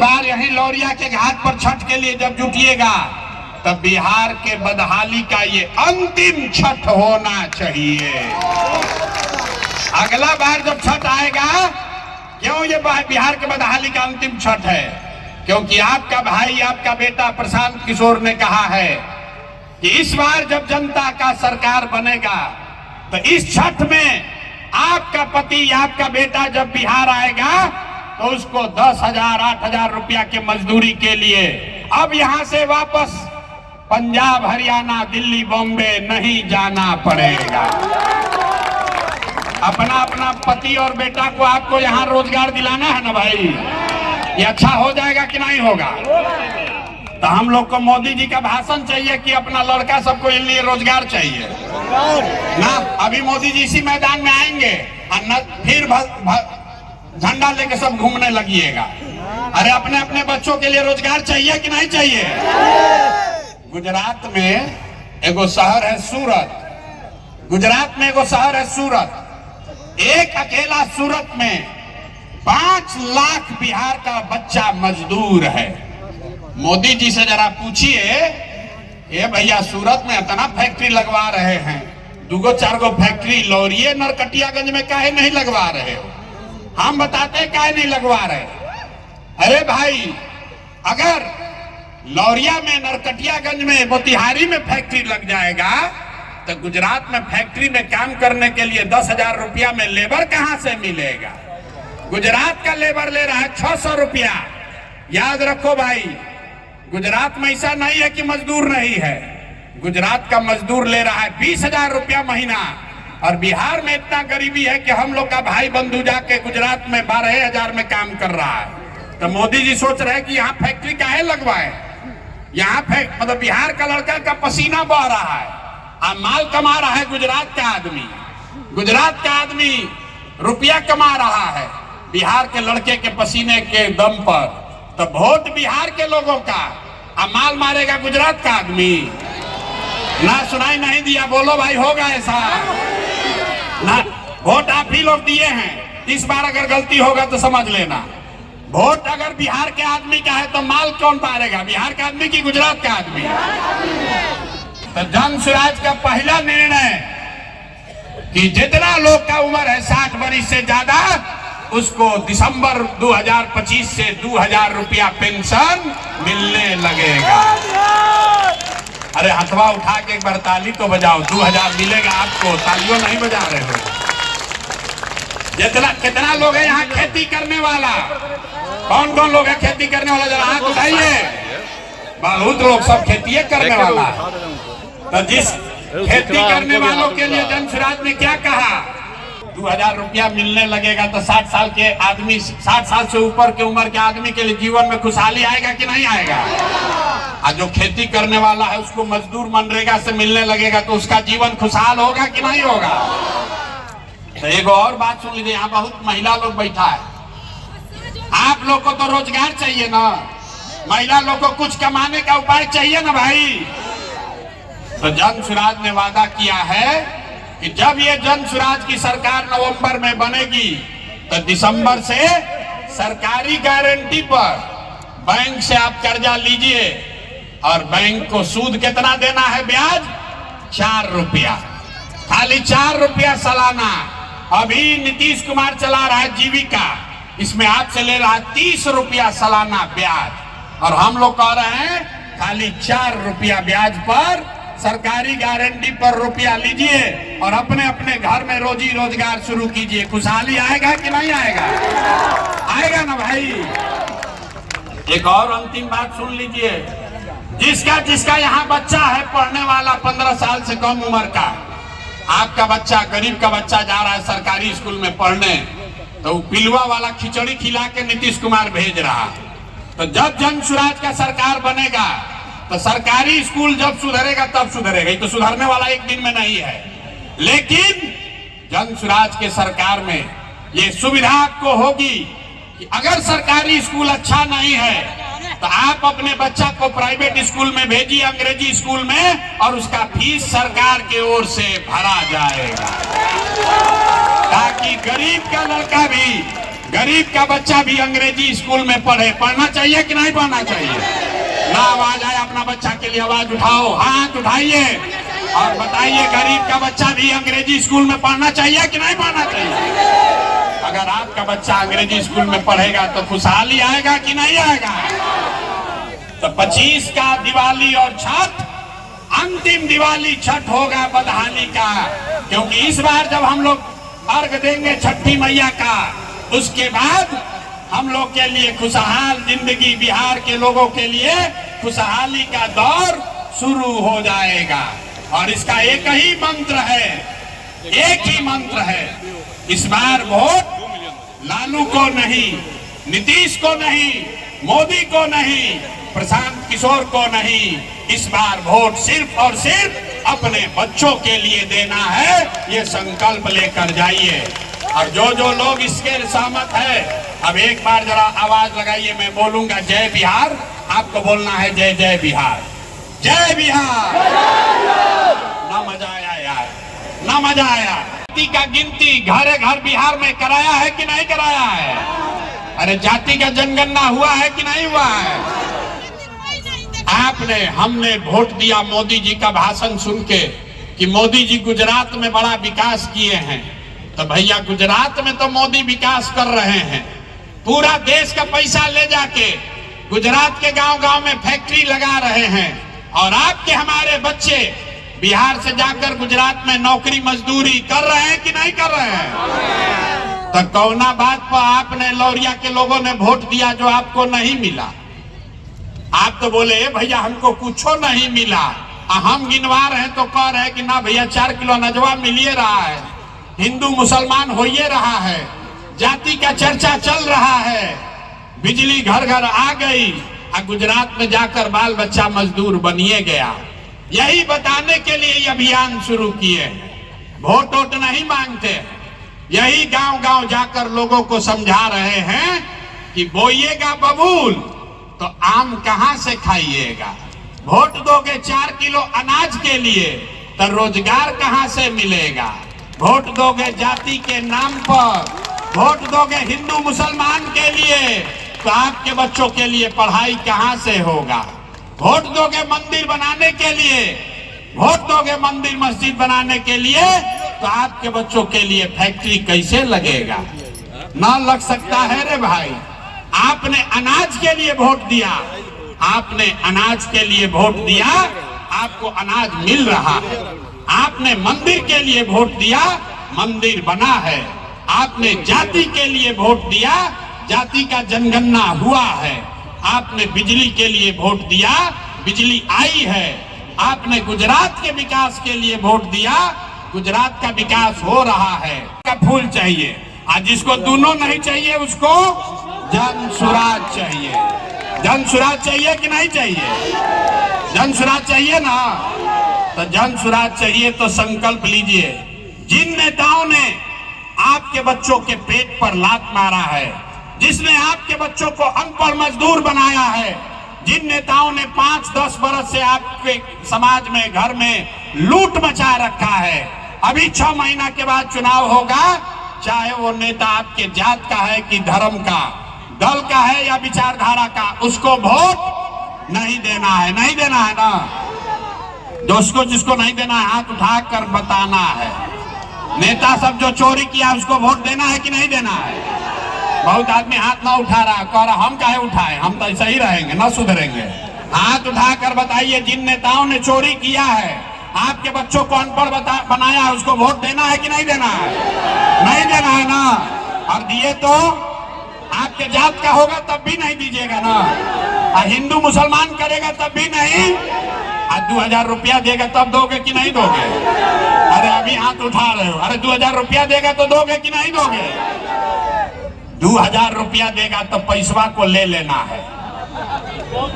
बार यही लौरिया के घाट पर छठ के लिए जब जुटिएगा तब बिहार के बदहाली का ये अंतिम छठ होना चाहिए। अगला बार जब छठ आएगा, क्यों ये बिहार के बदहाली का अंतिम छठ है? क्योंकि आपका भाई, आपका बेटा प्रशांत किशोर ने कहा है कि इस बार जब जनता का सरकार बनेगा तो इस छठ में आपका पति, आपका बेटा जब बिहार आएगा तो उसको 10,000, 8,000 रुपया के मजदूरी के लिए अब यहां से वापस पंजाब, हरियाणा, दिल्ली, बॉम्बे नहीं जाना पड़ेगा। अपना अपना पति और बेटा को आपको यहाँ रोजगार दिलाना है ना भाई। ये अच्छा हो जाएगा कि नहीं होगा? तो हम लोग को मोदी जी का भाषण चाहिए कि अपना लड़का सबको इन लिए रोजगार चाहिए ना। अभी मोदी जी इसी मैदान में आएंगे और न फिर झंडा लेके सब घूमने लगिएगा। अरे अपने अपने बच्चों के लिए रोजगार चाहिए कि नहीं चाहिए? गुजरात में एगो शहर है सूरत। गुजरात में एगो शहर है सूरत। एक अकेला सूरत में 5 लाख बिहार का बच्चा मजदूर है। मोदी जी से जरा पूछिए, ये भैया सूरत में इतना फैक्ट्री लगवा रहे हैं, 2-4 फैक्ट्री लौरिये नरकटियागंज में काहे नहीं लगवा रहे हो? हम बताते काहे नहीं लगवा रहे? अरे भाई, अगर लौरिया में, नरकटियागंज में, मोतिहारी में फैक्ट्री लग जाएगा तो गुजरात में फैक्ट्री में काम करने के लिए 10,000 रुपया में लेबर कहां से मिलेगा? गुजरात का लेबर ले रहा है 600 रुपया। याद रखो भाई, गुजरात में ऐसा नहीं है कि मजदूर नहीं है। गुजरात का मजदूर ले रहा है 20,000 रुपया महीना। और बिहार में इतना गरीबी है कि हम लोग का भाई बंधु जाके गुजरात में 12,000 में काम कर रहा है। तो मोदी जी सोच रहे हैं कि यहाँ फैक्ट्री काहे लगवाए? यहाँ मतलब बिहार का लड़का का पसीना बह रहा है और माल कमा रहा है गुजरात का आदमी। गुजरात का आदमी रुपया कमा रहा है बिहार के लड़के के पसीने के दम पर। तो वोट बिहार के लोगों का और माल मारेगा गुजरात का आदमी। ना सुनाई नहीं दिया? बोलो भाई, होगा ऐसा ना? वोट आप ही लोग दिए हैं। इस बार अगर गलती होगा तो समझ लेना। वोट अगर बिहार के आदमी का है तो माल कौन मारेगा? बिहार का आदमी कि गुजरात का आदमी? तो जन स्वराज का पहला निर्णय कि जितना लोग का उम्र है 60 वर्ष से ज्यादा, उसको दिसंबर 2025 से 2,000 रुपया पेंशन मिलने लगेगा। अरे हथवा उठा के एक बार ताली तो बजाओ। 2,000 मिलेगा आपको। तालियों नहीं बजा रहे हो? कितना लोग है यहाँ खेती करने वाला? कौन कौन लोग है खेती करने वाला? जरा हाथ उठाइए। बहुत लोग, सब खेती करने वाला। तो जिस खेती करने वालों के लिए जन स्वराज ने क्या कहा? 2,000 रुपया मिलने लगेगा तो 60 साल के आदमी, 60 साल से ऊपर के उम्र के आदमी के लिए जीवन में खुशहाली आएगा कि नहीं आएगा? और जो खेती करने वाला है उसको मजदूर मनरेगा से मिलने लगेगा तो उसका जीवन खुशहाल होगा कि नहीं होगा? तो एक और बात सुन लीजिए, यहाँ बहुत महिला लोग बैठा है। आप लोग को तो रोजगार चाहिए ना? महिला लोग को कुछ कमाने का उपाय चाहिए ना भाई? तो जन स्वराज ने वादा किया है कि जब ये जन स्वराज की सरकार नवंबर में बनेगी तो दिसंबर से सरकारी गारंटी पर बैंक से आप कर्जा लीजिए और बैंक को सूद कितना देना है? ब्याज 4 रुपया, खाली 4 रुपया सालाना। अभी नीतीश कुमार चला रहा है जीविका, इसमें आपसे ले रहा है 30 रुपया सालाना ब्याज। और हम लोग कह रहे हैं खाली 4 रुपया ब्याज पर सरकारी गारंटी पर रुपया लीजिए और अपने अपने घर में रोजी रोजगार शुरू कीजिए। खुशहाली आएगा कि नहीं आएगा? आएगा ना भाई? एक और अंतिम बात सुन लीजिए। जिसका यहाँ बच्चा है पढ़ने वाला 15 साल से कम उम्र का, आपका बच्चा, गरीब का बच्चा जा रहा है सरकारी स्कूल में पढ़ने, तो पिलुआ वाला खिचड़ी खिला के नीतीश कुमार भेज रहा। तो जब जन स्वराज का सरकार बनेगा तो सरकारी स्कूल जब सुधरेगा तब सुधरेगा। ये तो सुधरने वाला एक दिन में नहीं है। लेकिन जन स्वराज के सरकार में ये सुविधा आपको होगी कि अगर सरकारी स्कूल अच्छा नहीं है तो आप अपने बच्चा को प्राइवेट स्कूल में भेजिए, अंग्रेजी स्कूल में, और उसका फीस सरकार की ओर से भरा जाएगा ताकि गरीब का लड़का भी गरीब का बच्चा भी अंग्रेजी स्कूल में पढ़े। पढ़ना चाहिए कि नहीं पढ़ना चाहिए? ना आवाज आए अपना बच्चा के लिए आवाज उठाओ, हाथ उठाइए और बताइए गरीब का बच्चा भी अंग्रेजी स्कूल में पढ़ना चाहिए कि नहीं पढ़ना चाहिए? अगर आपका बच्चा अंग्रेजी स्कूल में पढ़ेगा तो खुशहाली आएगा कि नहीं आएगा? तो 25 का दिवाली और छठ, अंतिम दिवाली छठ होगा बदहाली का, क्योंकि इस बार जब हम लोग अर्घ देंगे छठी मैया का, उसके बाद हम लोग के लिए खुशहाल जिंदगी, बिहार के लोगों के लिए खुशहाली का दौर शुरू हो जाएगा। और इसका एक ही मंत्र है, एक ही मंत्र है, इस बार वोट लालू को नहीं, नीतीश को नहीं, मोदी को नहीं, प्रशांत किशोर को नहीं, इस बार वोट सिर्फ और सिर्फ अपने बच्चों के लिए देना है। ये संकल्प लेकर जाइए। और जो लोग इसके सहमत है, अब एक बार जरा आवाज लगाइए, मैं बोलूंगा जय बिहार, आपको बोलना है जय जय बिहार, जय बिहार। ना मजा आया यार, ना मजा आया। जाति का गिनती घरे घर बिहार में कराया है कि नहीं कराया है? अरे जाति का जनगणना हुआ है कि नहीं हुआ है? आपने, हमने वोट दिया मोदी जी का भाषण सुन के कि मोदी जी गुजरात में बड़ा विकास किए हैं। तो भैया गुजरात में तो मोदी विकास कर रहे हैं, पूरा देश का पैसा ले जाके गुजरात के गांव-गांव में फैक्ट्री लगा रहे हैं। और आपके हमारे बच्चे बिहार से जाकर गुजरात में नौकरी मजदूरी कर रहे हैं कि नहीं कर रहे हैं? तो कौना बात पर आपने लौरिया के लोगों ने वोट दिया जो आपको नहीं मिला? आप तो बोले भैया हमको कुछ नहीं मिला, हम गिनवा रहे तो कह रहे कि ना भैया 4 किलो नजवा मिलिए रहा है, हिंदू मुसलमान होइए रहा है, जाति का चर्चा चल रहा है, बिजली घर घर आ गई, और गुजरात में जाकर बाल बच्चा मजदूर बनिए गया। यही बताने के लिए ये अभियान शुरू किए। वोट वोट नहीं मांगते, यही गांव गांव जाकर लोगों को समझा रहे हैं कि बोइएगा बबूल तो आम कहां से खाइएगा, वोट दोगे 4 किलो अनाज के लिए तो रोजगार कहां से मिलेगा, वोट दोगे जाति के नाम पर, वोट दोगे हिंदू मुसलमान के लिए तो आपके बच्चों के लिए पढ़ाई कहां से होगा, वोट दोगे मंदिर बनाने के लिए, वोट दोगे मंदिर मस्जिद बनाने के लिए तो आपके बच्चों के लिए फैक्ट्री कैसे लगेगा? ना लग सकता है रे भाई। आपने अनाज के लिए वोट दिया, आपने अनाज के लिए वोट दिया, आपको अनाज मिल रहा है। आपने मंदिर के लिए वोट दिया, मंदिर बना है। आपने जाति के लिए वोट दिया, जाति का जनगणना हुआ है। आपने बिजली के लिए वोट दिया, बिजली आई है। आपने गुजरात के विकास के लिए वोट दिया, गुजरात का विकास हो रहा है। का फूल चाहिए, आज जिसको दोनों नहीं चाहिए उसको जन सुराज चाहिए। जन सुराज चाहिए कि नहीं चाहिए? जन सुराज चाहिए ना? तो जन सुराज चाहिए तो संकल्प लीजिए। जिन नेताओं ने आपके बच्चों के पेट पर लात मारा है, जिसने आपके बच्चों को अनपढ़ मजदूर बनाया है, जिन नेताओं ने 5-10 बरस से आपके समाज में, घर में लूट मचा रखा है, अभी 6 महीना के बाद चुनाव होगा, चाहे वो नेता आपके जात का है कि धर्म का, दल का है या विचारधारा का, उसको वोट नहीं देना है। नहीं देना है ना? दोस्तों जिसको नहीं देना है हाथ उठाकर बताना है। नेता सब जो चोरी किया उसको वोट देना है कि नहीं देना है? बहुत आदमी हाथ ना उठा रहा, कह रहा हम काहे उठाए, हम तो ऐसा ही रहेंगे, ना सुधरेंगे। हाथ उठाकर बताइए, जिन नेताओं ने चोरी किया है, आपके बच्चों को अनपढ़ बनाया है, उसको वोट देना है कि नहीं देना है? नहीं देना है ना? और दिए तो आपके जात का होगा तब भी नहीं दीजिएगा ना? और हिंदू मुसलमान करेगा तब भी नहीं? आज 2000 रुपया देगा तब दोगे कि नहीं दोगे? अरे अभी हाथ उठा रहे हो। अरे 2000 रुपया देगा तो दोगे कि नहीं दोगे? 2000 रुपया देगा तो पैसवा को ले लेना है,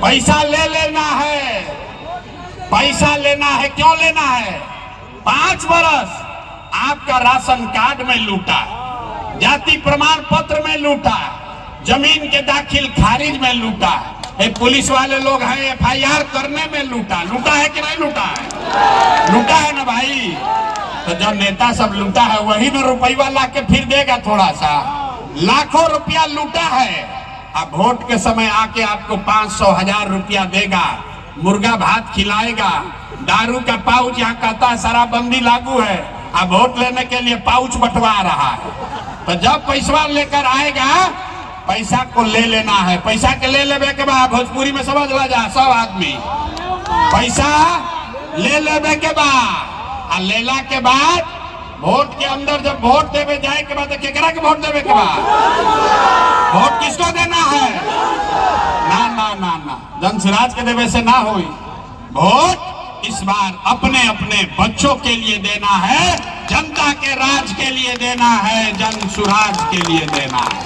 पैसा ले लेना है, पैसा लेना है। क्यों लेना है? 5 बरस आपका राशन कार्ड में लूटा, जाति प्रमाण पत्र में लूटा, जमीन के दाखिल खारिज में लूटा, पुलिस वाले लोग हैं FIR करने में लूटा। लूटा है कि नहीं लूटा है? लूटा है ना भाई। तो जो नेता सब लूटा है वही ना रुपया ला के फिर देगा थोड़ा सा। लाखों रुपया लूटा है। अब वोट के समय आके आपको 500,000 रुपया देगा, मुर्गा भात खिलाएगा, दारू का पाउच, यहाँ कहता है शराबबंदी लागू है, अब वोट लेने के लिए पाउच बंटवा रहा है। तो जब पैसा लेकर आएगा, पैसा को ले लेना है। पैसा के ले लेवे के बाद भोजपुरी में समझ ला जा सब आदमी, पैसा ले लेवे के बाद, लेला के बाद वोट के अंदर जब वोट देवे जाए के बाद केकरा के वोट देवे के बाद वोट किसको देना है? ना ना ना ना, जनसुराज के देवे से ना हुई। वोट इस बार अपने अपने बच्चों के लिए देना है, जनता के राज के लिए देना है, जनसुराज के लिए देना है।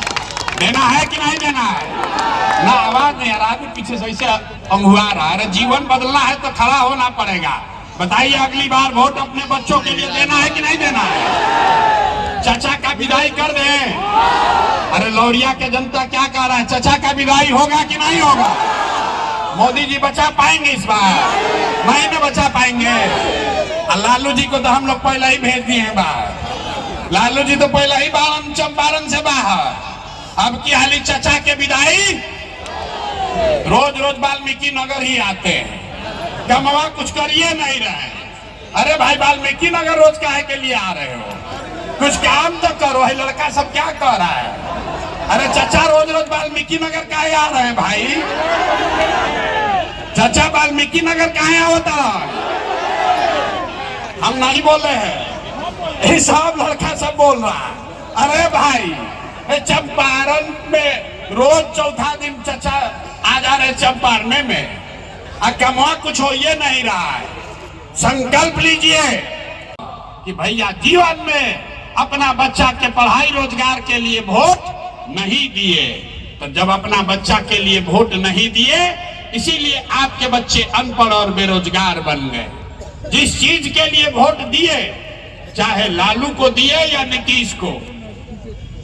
देना है कि नहीं देना है? ना आवाज नहीं आ रहा है, पीछे से ऐसे अंगुआ रहा है। जीवन बदलना है तो खड़ा होना पड़ेगा। बताइए अगली बार वोट अपने बच्चों के लिए देना है कि नहीं देना है? चाचा का विदाई कर दे। अरे लौरिया के जनता क्या कह रहा है, चाचा का विदाई होगा कि नहीं होगा? मोदी जी बचा पाएंगे इस बार? नहीं न बचा पाएंगे। लालू जी को तो हम लोग पहले ही भेज दिए हैं बाहर। लालू जी तो पहले ही चंपारण से बाहर। अब की हाली चाचा के विदाई रोज रोज वाल्मीकि नगर ही आते हैं, कमवा कुछ करिए नहीं रहे। अरे भाई वाल्मीकि नगर रोज काहे के लिए आ रहे हो? कुछ काम तो करो। है लड़का सब क्या कर रहा है? अरे चाचा रोज रोज वाल्मीकि नगर काहे आ रहे हैं भाई? चाचा वाल्मीकि नगर काहे आवता? हम नहीं बोल रहे हैं, ये सब लड़का सब बोल रहा है। अरे भाई चंपारण में रोज चौथा दिन चाचा आ जा रहे चंपारण में, कमवा कुछ हो ये नहीं रहा है। संकल्प लीजिए कि भैया जीवन में अपना बच्चा के पढ़ाई रोजगार के लिए वोट नहीं दिए। तो जब अपना बच्चा के लिए वोट नहीं दिए, इसीलिए आपके बच्चे अनपढ़ और बेरोजगार बन गए। जिस चीज के लिए वोट दिए, चाहे लालू को दिए या नीतीश को,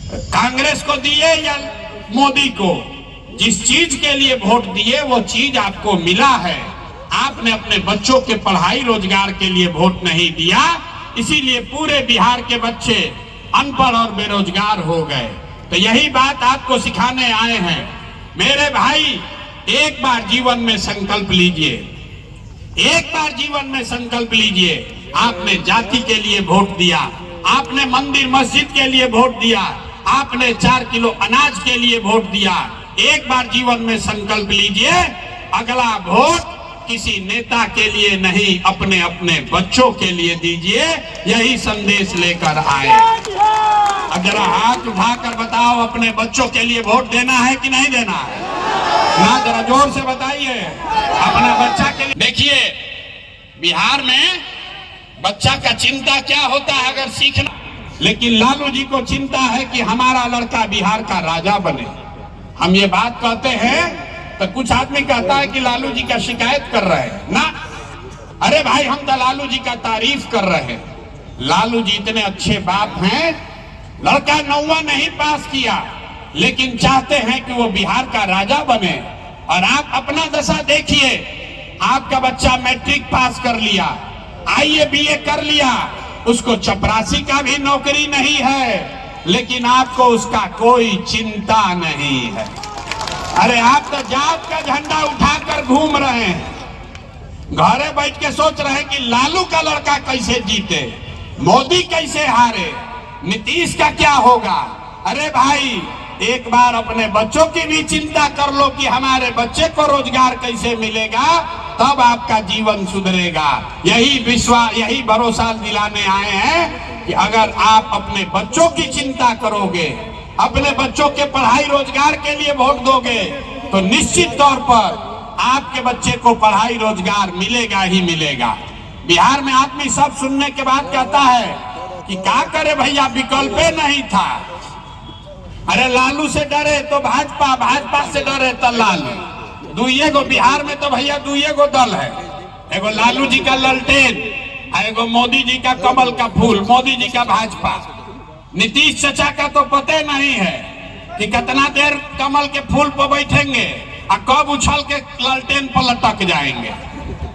कांग्रेस को दिए या मोदी को, जिस चीज के लिए वोट दिए वो चीज आपको मिला है। आपने अपने बच्चों के पढ़ाई रोजगार के लिए वोट नहीं दिया, इसीलिए पूरे बिहार के बच्चे अनपढ़ और बेरोजगार हो गए। तो यही बात आपको सिखाने आए हैं। मेरे भाई, एक बार जीवन में संकल्प लीजिए, एक बार जीवन में संकल्प लीजिए। आपने जाति के लिए वोट दिया, आपने मंदिर मस्जिद के लिए वोट दिया, आपने 4 किलो अनाज के लिए वोट दिया। एक बार जीवन में संकल्प लीजिए, अगला वोट किसी नेता के लिए नहीं, अपने अपने बच्चों के लिए दीजिए। यही संदेश लेकर आए। अब जरा हाथ उठाकर बताओ, अपने बच्चों के लिए वोट देना है कि नहीं देना है? ना, जरा जोर से बताइए, अपना बच्चा के लिए। देखिए बिहार में बच्चा का चिंता क्या होता है अगर सीखना, लेकिन लालू जी को चिंता है कि हमारा लड़का बिहार का राजा बने। हम ये बात कहते हैं तो कुछ आदमी कहता है कि लालू जी का शिकायत कर रहे हैं। ना, अरे भाई हम तो लालू जी का तारीफ कर रहे हैं। लालू जी इतने अच्छे बाप हैं, लड़का 9वां नहीं पास किया, लेकिन चाहते हैं कि वो बिहार का राजा बने। और आप अपना दशा देखिए, आपका बच्चा मैट्रिक पास कर लिया, IAA BA कर लिया, उसको चपरासी का भी नौकरी नहीं है, लेकिन आपको उसका कोई चिंता नहीं है। अरे आप तो जात का झंडा उठाकर घूम रहे हैं, घरे बैठ के सोच रहे हैं कि लालू का लड़का कैसे जीते, मोदी कैसे हारे, नीतीश का क्या होगा। अरे भाई, एक बार अपने बच्चों की भी चिंता कर लो कि हमारे बच्चे को रोजगार कैसे मिलेगा, तब आपका जीवन सुधरेगा। यही विश्वास, यही भरोसा दिलाने आए हैं कि अगर आप अपने बच्चों की चिंता करोगे, अपने बच्चों के पढ़ाई रोजगार के लिए वोट दोगे, तो निश्चित तौर पर आपके बच्चे को पढ़ाई रोजगार मिलेगा ही मिलेगा। बिहार में आदमी सब सुनने के बाद कहता है कि क्या करे भैया, विकल्प नहीं था। अरे लालू से डरे तो भाजपा, भाजपा से डरे तो लालू। दुइये गो बिहार में तो भैया दुइये गो दल है, एगो लालू जी का ललटेन, एगो मोदी जी का कमल का फूल, मोदी जी का भाजपा। नीतीश चाचा का तो पता नहीं है कि कितना देर कमल के फूल पर बैठेंगे और कब उछल के ललटेन पर लटक जाएंगे।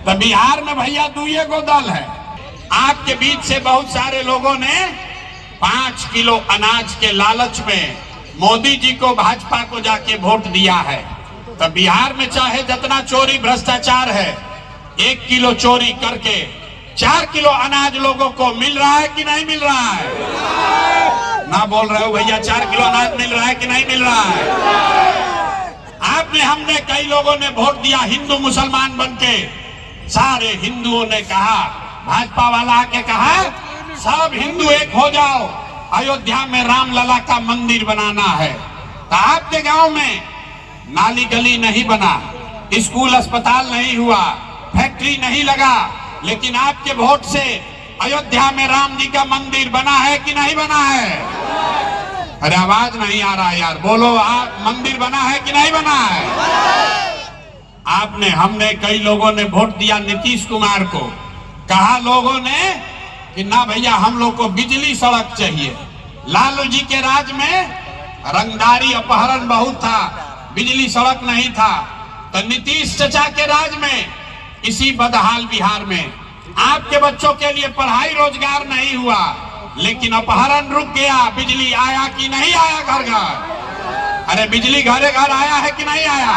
तो बिहार में भैया दुइये गो दल है। आपके बीच से बहुत सारे लोगों ने 5 किलो अनाज के लालच में मोदी जी को, भाजपा को जाके वोट दिया है, तो बिहार में चाहे जितना चोरी भ्रष्टाचार है, 1 किलो चोरी करके 4 किलो अनाज लोगों को मिल रहा है कि नहीं मिल रहा है? ना बोल रहे हो भैया, 4 किलो अनाज मिल रहा है कि नहीं मिल रहा है? आपने, हमने, कई लोगों ने वोट दिया हिंदू मुसलमान बनके, सारे हिंदुओं ने कहा, भाजपा वाला आके कहा सब हिंदू एक हो जाओ, अयोध्या में रामलला का मंदिर बनाना है। तो आपके गांव में नाली गली नहीं बना, स्कूल अस्पताल नहीं हुआ, फैक्ट्री नहीं लगा, लेकिन आपके वोट से अयोध्या में राम जी का मंदिर बना है कि नहीं बना है? अरे आवाज नहीं आ रहा यार, बोलो, आप मंदिर बना है कि नहीं बना है? आपने, हमने, कई लोगों ने वोट दिया नीतीश कुमार को, कहा लोगों ने कि ना भैया हम लोग को बिजली सड़क चाहिए। लालू जी के राज में रंगदारी अपहरण बहुत था, बिजली सड़क नहीं था। तो नीतीश चचा के राज में इसी बदहाल बिहार में आपके बच्चों के लिए पढ़ाई रोजगार नहीं हुआ, लेकिन अपहरण रुक गया। बिजली आया कि नहीं आया घर घर? अरे बिजली घरे घर आया है कि नहीं आया?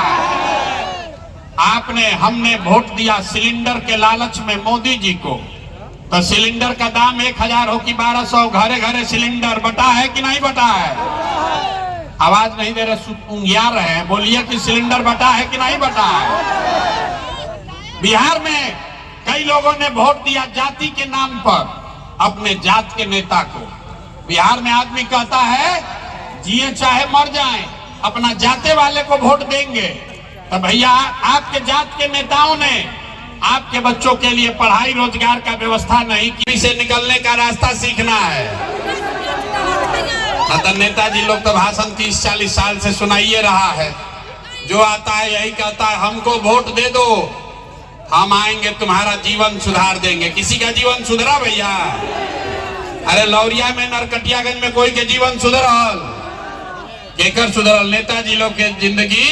आपने, हमने वोट दिया सिलेंडर के लालच में मोदी जी को, तो सिलेंडर का दाम 1000 हो कि 1200, घरे घरे सिलेंडर बटा है कि नहीं बटा है? आवाज नहीं दे रहे, ऊँघिया रहे, बोलिए कि सिलेंडर बटा है कि नहीं बटा है? बिहार में कई लोगों ने वोट दिया जाति के नाम पर, अपने जात के नेता को। बिहार में आदमी कहता है जिए चाहे मर जाएं, अपना जाते वाले को वोट देंगे। तो भैया आपके जात के नेताओं ने आपके बच्चों के लिए पढ़ाई रोजगार का व्यवस्था नहीं की। से निकलने का रास्ता सीखना है। तो नेताजी लोग तो भाषण 30-40 साल से सुनाइए रहा है, जो आता है यही कहता है हमको वोट दे दो, हम आएंगे तुम्हारा जीवन सुधार देंगे। किसी का जीवन सुधरा भैया? अरे लौरिया में, नरकटियागंज में कोई के जीवन सुधरल? केकर सुधरल? नेताजी लोग के जिंदगी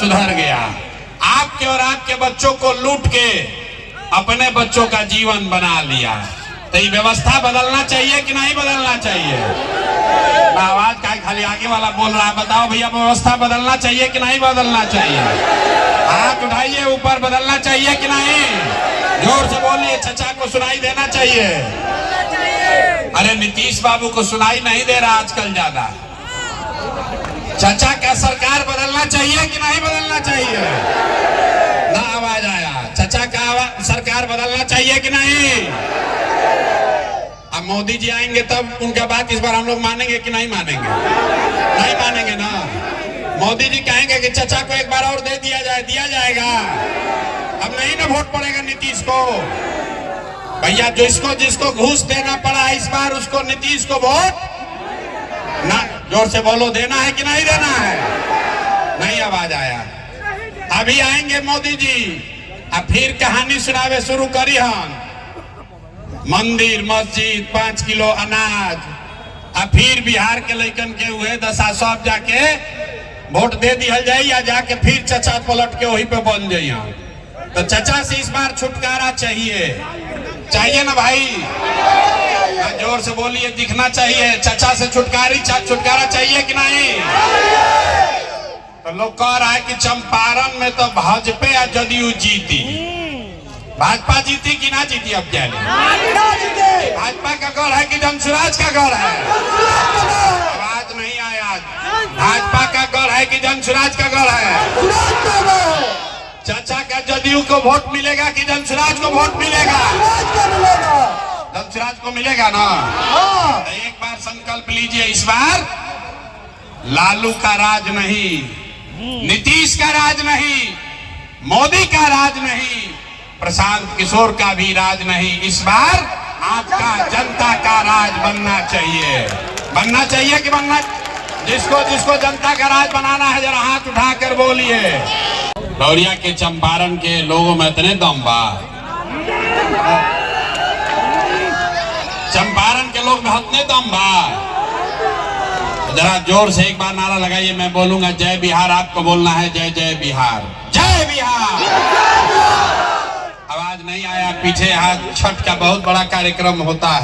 सुधर गया। आपके और आपके बच्चों को लूट के अपने बच्चों का जीवन बना लिया। तो ये व्यवस्था बदलना चाहिए कि नहीं बदलना चाहिए? आवाज का खाली आगे वाला बोल रहा है, बताओ भैया व्यवस्था बदलना चाहिए कि नहीं बदलना चाहिए? हाथ उठाइए ऊपर, बदलना चाहिए कि नहीं? जोर से बोलिए, चचा को सुनाई देना चाहिए। अरे नीतीश बाबू को सुनाई नहीं दे रहा आजकल ज्यादा। चचा का सरकार बदलना चाहिए कि नहीं बदलना चाहिए? ना आवाज आया। चचा का सरकार बदलना चाहिए कि नहीं? अब मोदी जी आएंगे तब उनका बात इस बार हम लोग मानेंगे कि नहीं मानेंगे? नहीं मानेंगे ना। मोदी जी कहेंगे कि चचा को एक बार और दे दिया जाए, दिया जाएगा। अब नहीं ना वोट पड़ेगा नीतीश को। भैया जिसको घूस देना पड़ा इस बार, उसको नीतीश को वोट ना। जोर से बोलो, देना है कि नहीं देना है? नहीं आवाज आया। अभी आएंगे मोदी जी, अब फिर कहानी सुनावे शुरू करी हम, मंदिर मस्जिद 5 किलो अनाज। अब फिर बिहार के लइकन के हुए दशा, सब जाके वोट दे दिया जाए या जाके फिर चचा पलट के वही पे बन जाइए। तो चचा से इस बार छुटकारा चाहिए, चाहिए ना भाई? जोर से बोलिए, दिखना चाहिए। चचा से छुटकारा चाहिए कि नहीं? तो लोग कह रहा है कि चंपारण में तो भाजपा या जदयू जीती। भाजपा जीती कि ना जीती? अब क्या भाजपा का गढ़ है कि जनसुराज का गढ़ है? आवाज नहीं आया। भाजपा का गढ़ है कि जनसुराज का गढ़ है? चाचा का जदयू को वोट मिलेगा कि जनसुराज को वोट मिलेगा? जनसुराज को मिलेगा ना। तो एक बार संकल्प लीजिए, इस बार लालू का राज नहीं, नीतीश का राज नहीं, मोदी का राज नहीं, प्रशांत किशोर का भी राज नहीं। इस बार आपका जनता का राज बनना चाहिए। बनना चाहिए कि बनना? जिसको जनता का राज बनाना है जरा हाथ उठाकर बोलिए। लौरिया के चंपारण के लोगों में इतने दम बा, चंपारण के लोग में इतने दम बा। जरा जोर से एक बार नारा लगाइए, मैं बोलूंगा जय बिहार, आपको बोलना है जय जय बिहार, जय बिहार। आवाज नहीं आया, पीछे हाथ। छठ का बहुत बड़ा कार्यक्रम होता है।